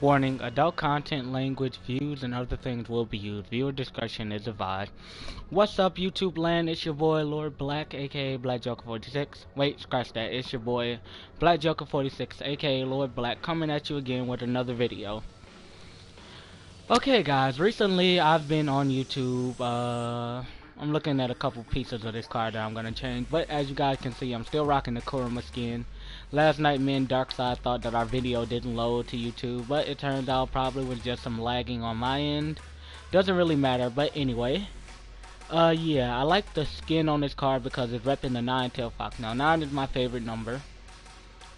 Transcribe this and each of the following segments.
Warning, adult content, language, views, and other things will be used. Viewer discretion is advised. What's up, YouTube land? It's your boy, Lord Black, aka Black Joker 46. Wait, scratch that. It's your boy, Black Joker 46, aka Lord Black, coming at you again with another video. Okay, guys, recently I've been on YouTube. I'm looking at a couple pieces of this card that I'm gonna change, but as you guys can see, I'm still rocking the Kurama skin. Last night, me and Darkside thought that our video didn't load to YouTube, but it turns out probably was just some lagging on my end. Doesn't really matter, but anyway. Yeah, I like the skin on this card because it's repping the Nine-Tailed Fox. Now, 9 is my favorite number,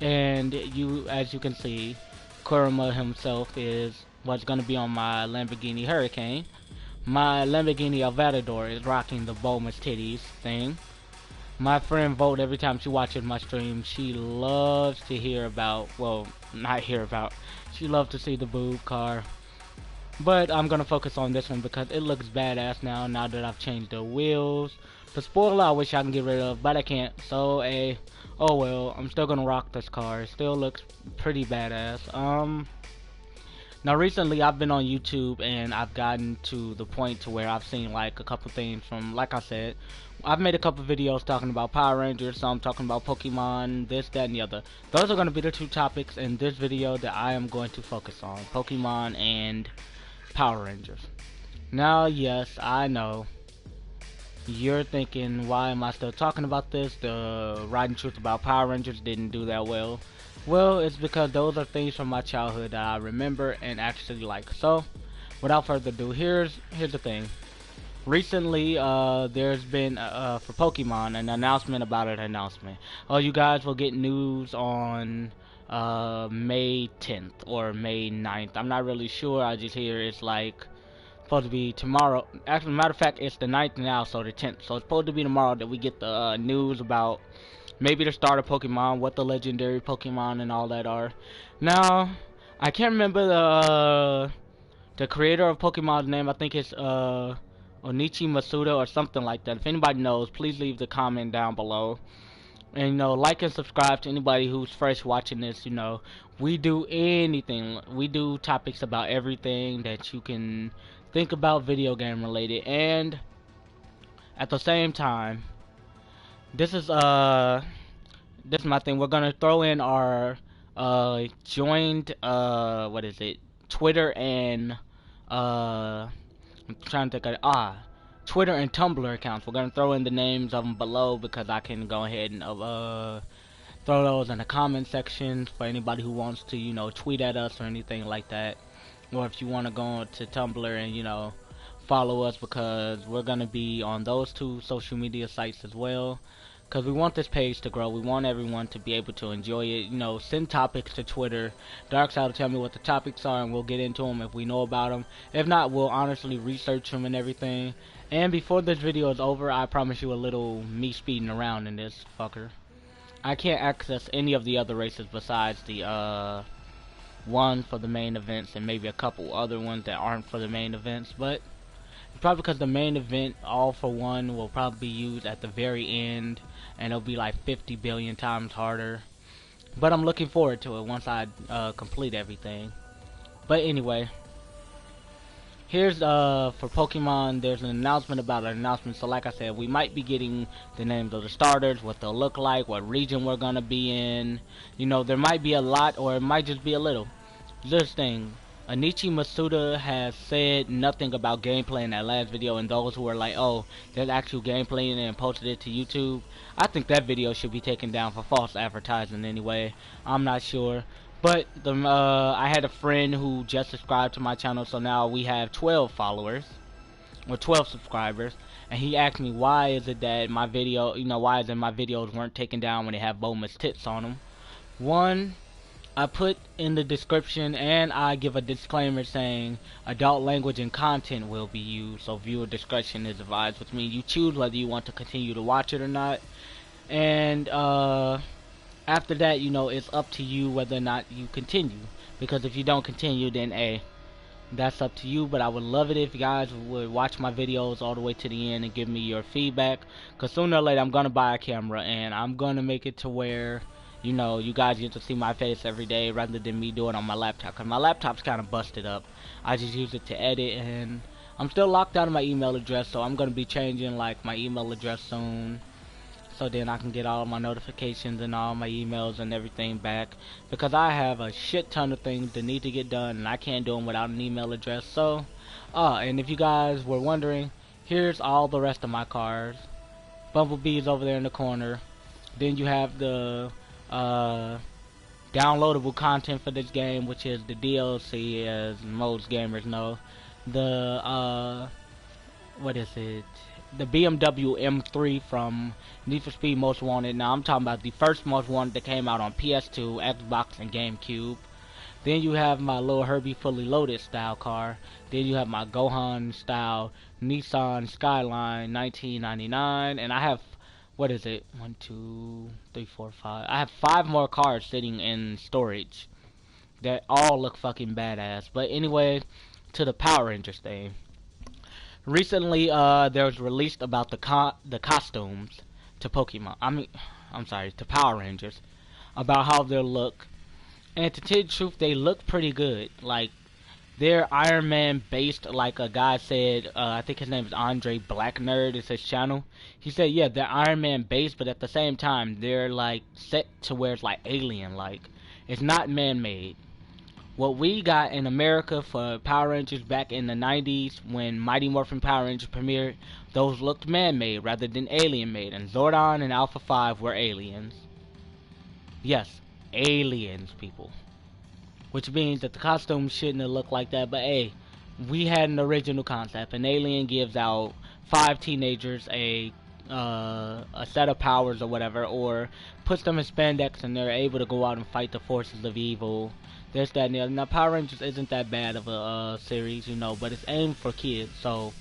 and as you can see, Kurama himself is what's gonna be on my Lamborghini Hurricane. My Lamborghini Aventador is rocking the Bulma's titties thing. My friend Volt, every time she watches my stream, she loves to hear about, well, not hear about, she loves to see the boob car. But I'm gonna focus on this one because it looks badass now that I've changed the wheels. The spoiler I wish I can get rid of, but I can't. So, oh well, I'm still gonna rock this car. It still looks pretty badass. Now recently I've been on YouTube and I've gotten to the point to where I've seen like a couple things from, like I said, I've made a couple videos talking about Power Rangers, some talking about Pokemon, this, that, and the other. Those are going to be the two topics in this video that I am going to focus on, Pokemon and Power Rangers. Now, yes, I know, you're thinking, why am I still talking about this? The Riding Truth about Power Rangers didn't do that well. Well, it's because those are things from my childhood that I remember and actually like. So, without further ado, here's the thing. Recently, there's been, for Pokemon, an announcement about an announcement. Oh, you guys will get news on, May 10th or May 9th. I'm not really sure. I just hear it's like supposed to be tomorrow. Actually, matter of fact, it's the 9th now, so the 10th. So it's supposed to be tomorrow that we get the news about maybe the starter Pokemon, what the legendary Pokemon and all that are. Now, I can't remember the creator of Pokemon's name. I think it's Onichi Masuda or something like that. If anybody knows, please leave the comment down below. And, you know, like and subscribe to anybody who's fresh watching this. You know, we do anything. We do topics about everything that you can think about video game related. And at the same time, this is my thing. We're gonna throw in our joined what is it? Twitter and I'm trying to think of Twitter and Tumblr accounts. We're gonna throw in the names of them below because I can go ahead and throw those in the comment section for anybody who wants to, you know, tweet at us or anything like that. Or if you want to go to Tumblr and, you know, follow us, because we're gonna be on those two social media sites as well. Because we want this page to grow. We want everyone to be able to enjoy it. You know, send topics to Twitter. Darkside will tell me what the topics are and we'll get into them if we know about them. If not, we'll honestly research them and everything. And before this video is over, I promise you a little me speeding around in this fucker. I can't access any of the other races besides the one for the main events and maybe a couple other ones that aren't for the main events. But probably because the main event, All for One, will probably be used at the very end, and it'll be like 50 billion times harder. But I'm looking forward to it once I complete everything. But anyway, here's for Pokemon. There's an announcement about an announcement. So like I said, we might be getting the names of the starters, what they'll look like, what region we're gonna be in. You know, there might be a lot, or it might just be a little. This thing. Onichi Masuda has said nothing about gameplay in that last video, and those who are like, oh, there's actual gameplay in it and posted it to YouTube, I think that video should be taken down for false advertising anyway. I'm not sure. But I had a friend who just subscribed to my channel, so now we have 12 followers, or 12 subscribers, and he asked me why is it that my video, you know, why is it my videos weren't taken down when they have Bulma's tits on them. One, I put in the description and I give a disclaimer saying adult language and content will be used, so viewer discretion is advised, which means you choose whether you want to continue to watch it or not. And after that, you know, it's up to you whether or not you continue, because if you don't continue, then that's up to you. But I would love it if you guys would watch my videos all the way to the end and give me your feedback, because sooner or later I'm gonna buy a camera and I'm gonna make it to where, you know, you guys get to see my face every day rather than me doing it on my laptop, because my laptop's kind of busted up. I just use it to edit, and I'm still locked out of my email address, so I'm going to be changing like my email address soon, so then I can get all my notifications and all my emails and everything back, because I have a shit ton of things that need to get done and I can't do them without an email address. So and if you guys were wondering, here's all the rest of my cars. Bumblebee's over there in the corner. Then you have the downloadable content for this game, which is the DLC, as most gamers know. The what is it? The BMW M3 from Need for Speed Most Wanted. Now I'm talking about the first Most Wanted that came out on PS2, Xbox, and GameCube. Then you have my little Herbie Fully Loaded style car. Then you have my Gohan style Nissan Skyline 1999, and I have, what is it? 1, 2, 3, 4, 5. I have 5 more cars sitting in storage that all look fucking badass. But anyway, to the Power Rangers thing. Recently, there was released about the costumes to Pokemon. I'm sorry, to Power Rangers, about how they look. And to tell you the truth, they look pretty good. Like, they're Iron Man based, like a guy said. I think his name is Andre Black Nerd. It's his channel. He said, yeah, they're Iron Man based, but at the same time, they're like set to where it's like alien. Like, it's not man-made. What we got in America for Power Rangers back in the 90s when Mighty Morphin Power Rangers premiered, those looked man-made rather than alien-made, and Zordon and Alpha 5 were aliens. Yes, aliens, people. Which means that the costumes shouldn't have looked like that, but hey, we had an original concept. An alien gives out 5 teenagers a set of powers or whatever, or puts them in spandex and they're able to go out and fight the forces of evil. There's that. Now, Power Rangers isn't that bad of a series, you know, but it's aimed for kids. So,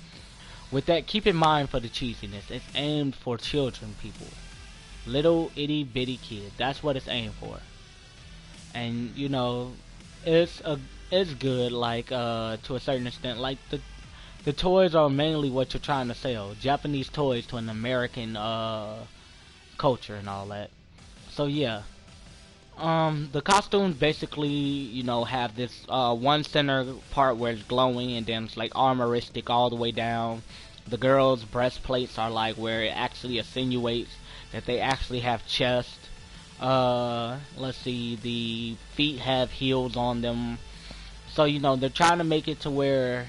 with that, keep in mind for the cheesiness, it's aimed for children, people. Little itty bitty kids. That's what it's aimed for. And you know, it's good, like to a certain extent. Like the toys are mainly what you're trying to sell. Japanese toys to an American culture and all that. So yeah. The costumes basically, you know, have this one center part where it's glowing, and then it's like armoristic all the way down. The girls' breastplates are like where it actually insinuates that they actually have chest. Let's see, the feet have heels on them. So, you know, they're trying to make it to where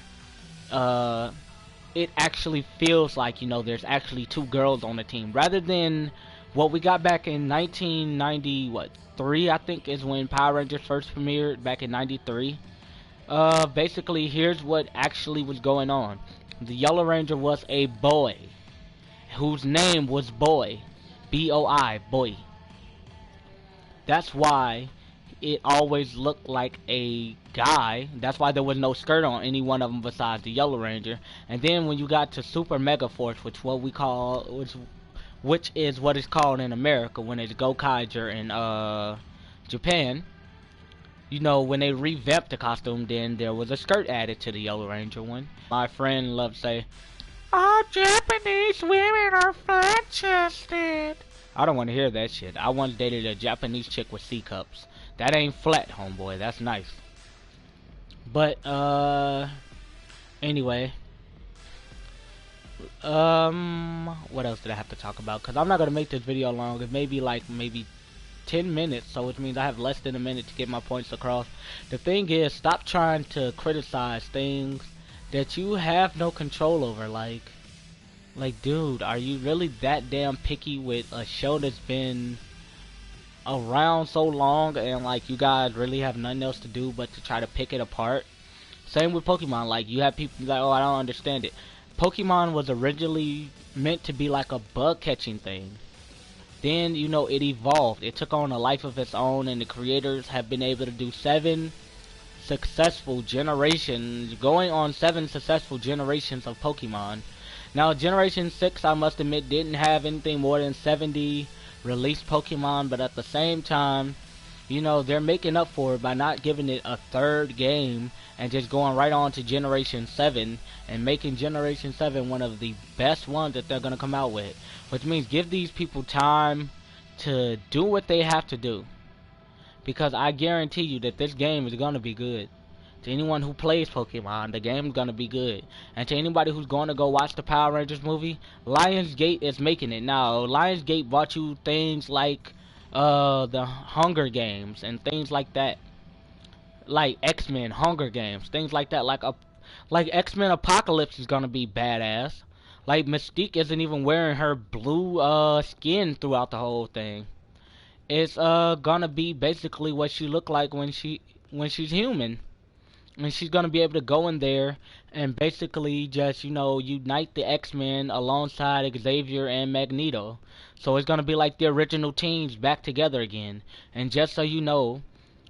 it actually feels like, you know, there's actually 2 girls on the team, rather than what we got back in 1993, I think, is when Power Rangers first premiered, back in 93. Basically, here's what actually was going on. The Yellow Ranger was a boy, whose name was Boy. B-O-I, Boy. That's why it always looked like a guy. That's why there was no skirt on any one of them besides the Yellow Ranger. And then when you got to Super Mega Force, which is what it's called in America when it's Gokaiger in Japan, you know, when they revamped the costume, then there was a skirt added to the Yellow Ranger one. My friend loved to say, all Japanese women are flat-chested. I don't want to hear that shit. I once dated a Japanese chick with C cups. That ain't flat, homeboy. That's nice. But anyway, what else did I have to talk about? Because I'm not gonna make this video long. It may be like maybe 10 minutes, so which means I have less than a minute to get my points across. The thing is, stop trying to criticize things that you have no control over. Like, dude, are you really that damn picky with a show that's been around so long, and like you guys really have nothing else to do but to try to pick it apart? Same with Pokemon. Like, you have people like, oh, I don't understand it. Pokemon was originally meant to be like a bug catching thing. Then, you know, it evolved. It took on a life of its own, and the creators have been able to do 7 successful generations, going on 7 successful generations of Pokemon. Now, Generation 6, I must admit, didn't have anything more than 70 released Pokemon, but at the same time, you know, they're making up for it by not giving it a 3rd game and just going right on to Generation 7 and making Generation 7 one of the best ones that they're going to come out with. Which means give these people time to do what they have to do. because I guarantee you that this game is gonna be good. To anyone who plays Pokemon, the game's gonna be good. And to anybody who's gonna go watch the Power Rangers movie, Lionsgate is making it now. Lionsgate bought you things like the Hunger Games and things like that, like X-Men, Hunger Games, things like that. Like X-Men Apocalypse is gonna be badass. Like Mystique isn't even wearing her blue skin throughout the whole thing. It's gonna be basically what she looked like when she's human. And she's gonna be able to go in there and basically just, you know, unite the X-Men alongside Xavier and Magneto. So it's gonna be like the original teams back together again. And just so you know,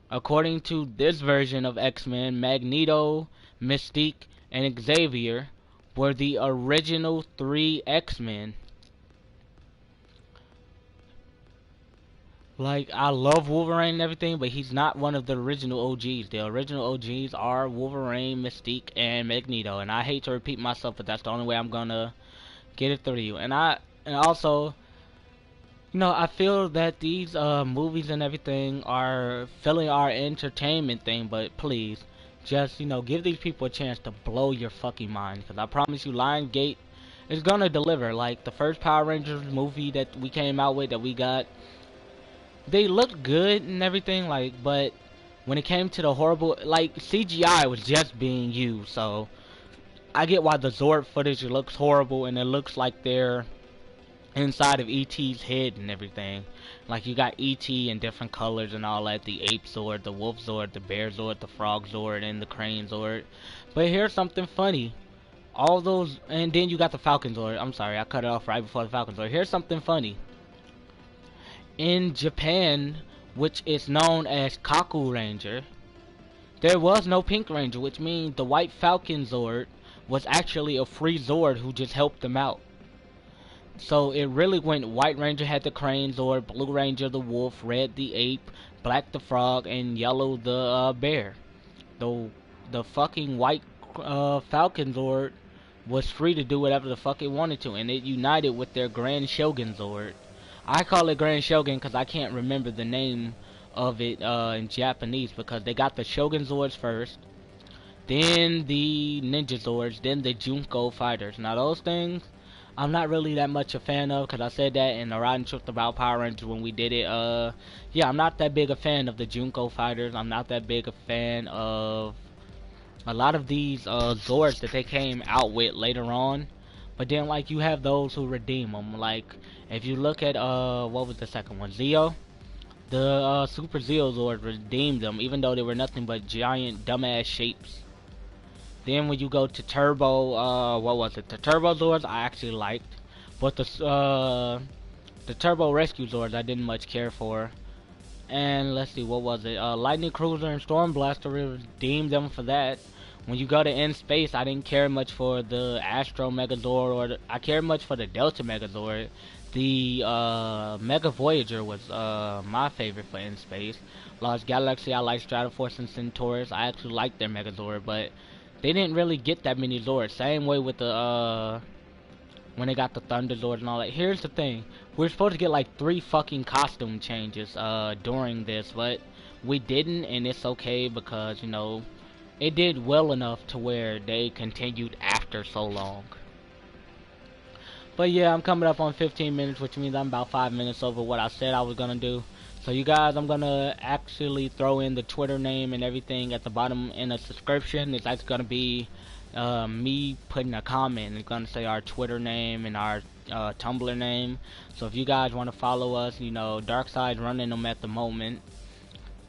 according to this version of X-Men, Magneto, Mystique, and Xavier were the original 3 X-Men. Like, I love Wolverine and everything, but he's not one of the original OGs. The original OGs are Wolverine, Mystique, and Magneto. And I hate to repeat myself, but that's the only way I'm gonna get it through you. And also, you know, I feel that these movies and everything are filling our entertainment thing, but please, just, you know, give these people a chance to blow your fucking mind. Because I promise you, Lionsgate is gonna deliver. Like, the first Power Rangers movie that we came out with, that we got, they looked good and everything, like, but when it came to the horrible, like, CGI was just being used, so I get why the Zord footage looks horrible, and it looks like they're inside of E.T.'s head and everything. Like, you got E.T. in different colors and all that, the Ape Zord, the Wolf Zord, the Bear Zord, the Frog Zord, and the Crane Zord. But here's something funny. All those, and then you got the Falcon Zord. I'm sorry, I cut it off right before the Falcon Zord. Here's something funny. In Japan, which is known as Kaku Ranger, there was no Pink Ranger, which means the White Falcon Zord was actually a free Zord who just helped them out. So it really went, White Ranger had the Crane Zord, Blue Ranger the Wolf, Red the Ape, Black the Frog, and Yellow the Bear. The fucking White Falcon Zord was free to do whatever the fuck it wanted to, and it united with their Grand Shogun Zord. I call it Grand Shogun because I can't remember the name of it in Japanese, because they got the Shogun Zords first, then the Ninja Zords, then the Junko Fighters. Now those things, I'm not really that much a fan of, because I said that in the Riding Truth about Power Rangers when we did it. Yeah, I'm not that big a fan of the Junko Fighters. I'm not that big a fan of a lot of these Zords that they came out with later on. But then, like, you have those who redeem them. Like, if you look at, what was the second one? Zeo? The, Super Zeo Zord redeemed them, even though they were nothing but giant, dumbass shapes. Then when you go to Turbo, what was it? The Turbo Zords I actually liked. But the Turbo Rescue Zords I didn't much care for. And, let's see, what was it? Lightning Cruiser and Storm Blaster redeemed them for that. When you go to In Space, I didn't care much for the Astro Megazord, or I cared much for the Delta Megazord. The Mega Voyager was my favorite for In Space. Lost Galaxy, I like Stratoforce and Centaurus. I actually liked their Megazord, but they didn't really get that many Zords. Same way with the when they got the Thunder Zord and all that. Here's the thing: we're supposed to get like 3 fucking costume changes during this, but we didn't, and it's okay because, you know, it did well enough to where they continued after so long. But yeah, I'm coming up on 15 minutes, which means I'm about 5 minutes over what I said I was gonna do. So you guys, I'm gonna actually throw in the Twitter name and everything at the bottom in the description. It's actually gonna be me putting a comment. It's gonna say our Twitter name and our Tumblr name. So if you guys want to follow us, you know, Darkseid's running them at the moment.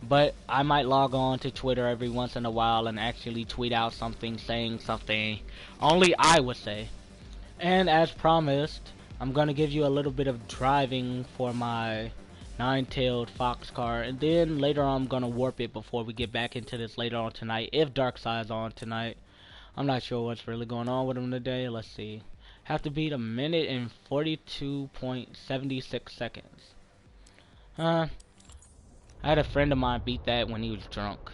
But I might log on to Twitter every once in a while and actually tweet out something, saying something only I would say. And as promised, I'm going to give you a little bit of driving for my nine-tailed fox car. And then later on, I'm going to warp it before we get back into this later on tonight. If Darkseid's on tonight. I'm not sure what's really going on with him today. Let's see. Have to beat 1 minute and 42.76 seconds. I had a friend of mine beat that when he was drunk.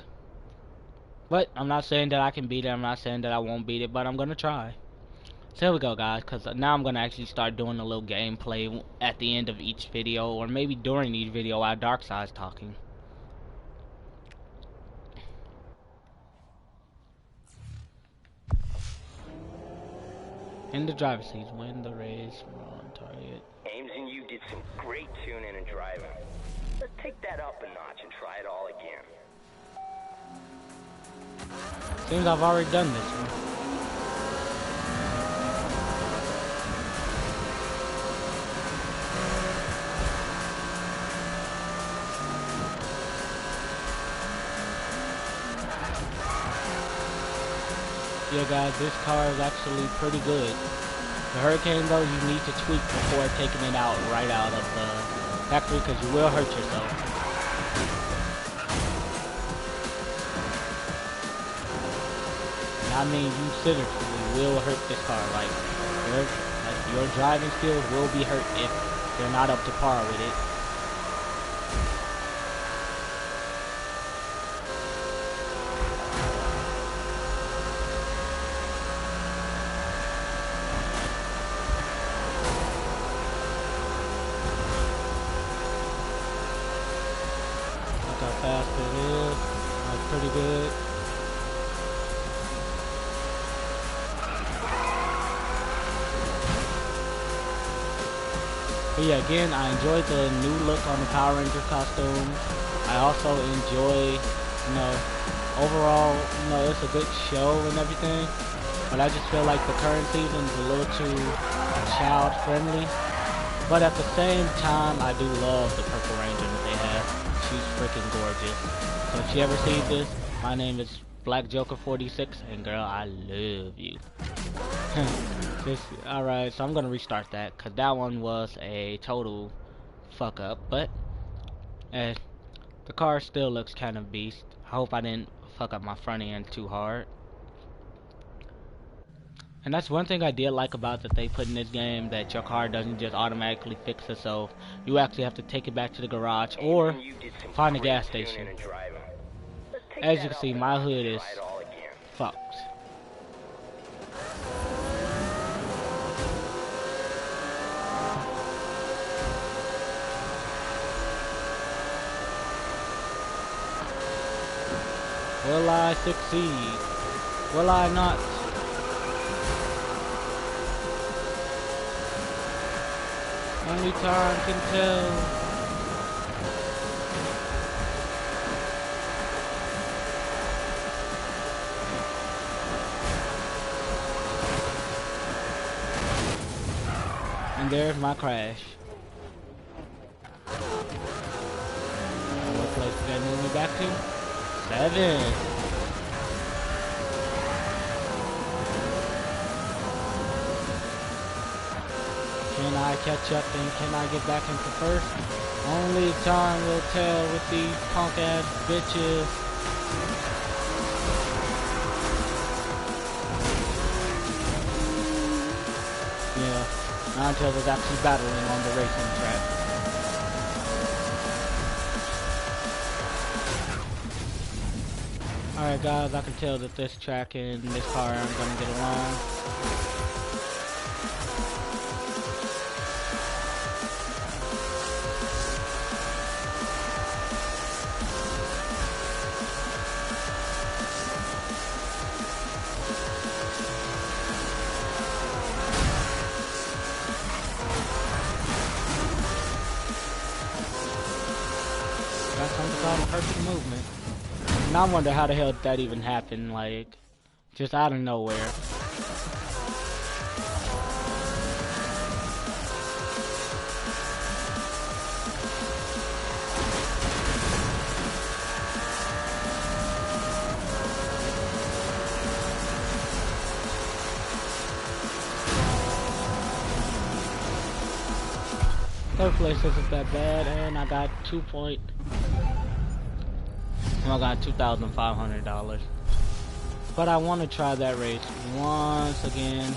But I'm not saying that I can beat it. I'm not saying that I won't beat it, but I'm going to try. So here we go, guys, because now I'm going to actually start doing a little gameplay at the end of each video, or maybe during each video while Darkseid's talking. In the driver's seat, win the race, on target. Ames and you did some great tuning and driving. Let's take that up a notch and try it all again. Seems I've already done this one. Yeah guys, this car is actually pretty good. The Hurricane though, you need to tweak before taking it out right out of the factory because you will hurt yourself. And I mean, you seriously will hurt this car. Like your driving skills will be hurt if they're not up to par with it. Look how fast it is. That's pretty good. But yeah, again, I enjoyed the new look on the Power Ranger costume. I also enjoy, overall, it's a good show and everything. But I just feel like the current season is a little too child friendly. But at the same time, I do love the Purple Ranger that they have. She's freaking gorgeous. So if you ever see this, my name is Black Joker 46, and girl, I love you. Alright, so I'm gonna restart that, cause that one was a total fuck up, but the car still looks kind of beast. I hope I didn't fuck up my front end too hard. And that's one thing I did like about that they put in this game, that your car doesn't just automatically fix itself. You actually have to take it back to the garage or find a gas station. As you can see, my hood is fucked. Will I succeed? Will I not? Only time can tell. And there's my crash. What place did I move me back to? 7. Can I catch up and can I get back into first? Only time will tell with these punk ass bitches. Yeah, not until there's actually battling on the racing track. Alright guys, I can tell that this track and this car aren't gonna get along. Got something called a perfect movement. And I wonder how the hell did that even happen, like, just out of nowhere. Third place isn't that bad, and I got I got $2,500. But I want to try that race once again.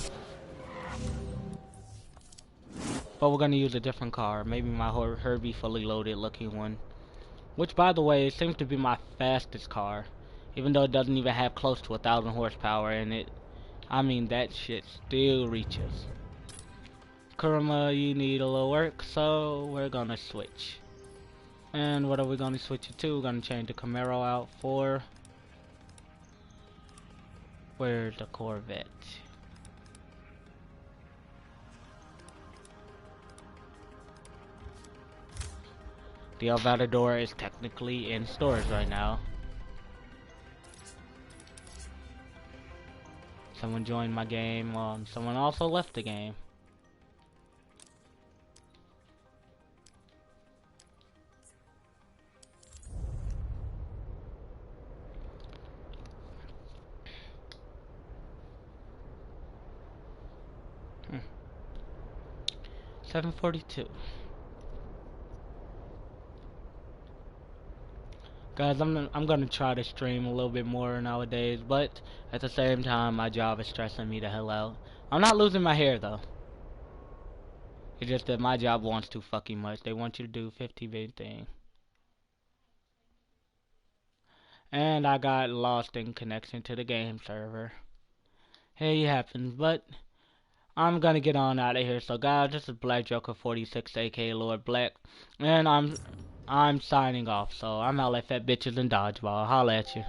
But we're gonna use a different car, maybe my Herbie fully loaded looking one. Which, by the way, seems to be my fastest car, even though it doesn't even have close to 1,000 horsepower in it. I mean, that shit still reaches. Kurama, you need a little work, so we're gonna switch. And what are we gonna switch it to? We're gonna change the Camaro out for... Where's the Corvette? The Elvador is technically in stores right now. Someone joined my game, someone also left the game. Hmm. 7:42. Guys, I'm gonna try to stream a little bit more nowadays, but at the same time, my job is stressing me the hell out. I'm not losing my hair though. It's just that my job wants too fucking much. They want you to do 50 thing. And I got lost in connection to the game server. Hey, it happens, but I'm gonna get on out of here. So guys, this is Black Joker 46, aka Lord Black, and I'm signing off. So I'm out like fat bitches in dodgeball. Holla at you.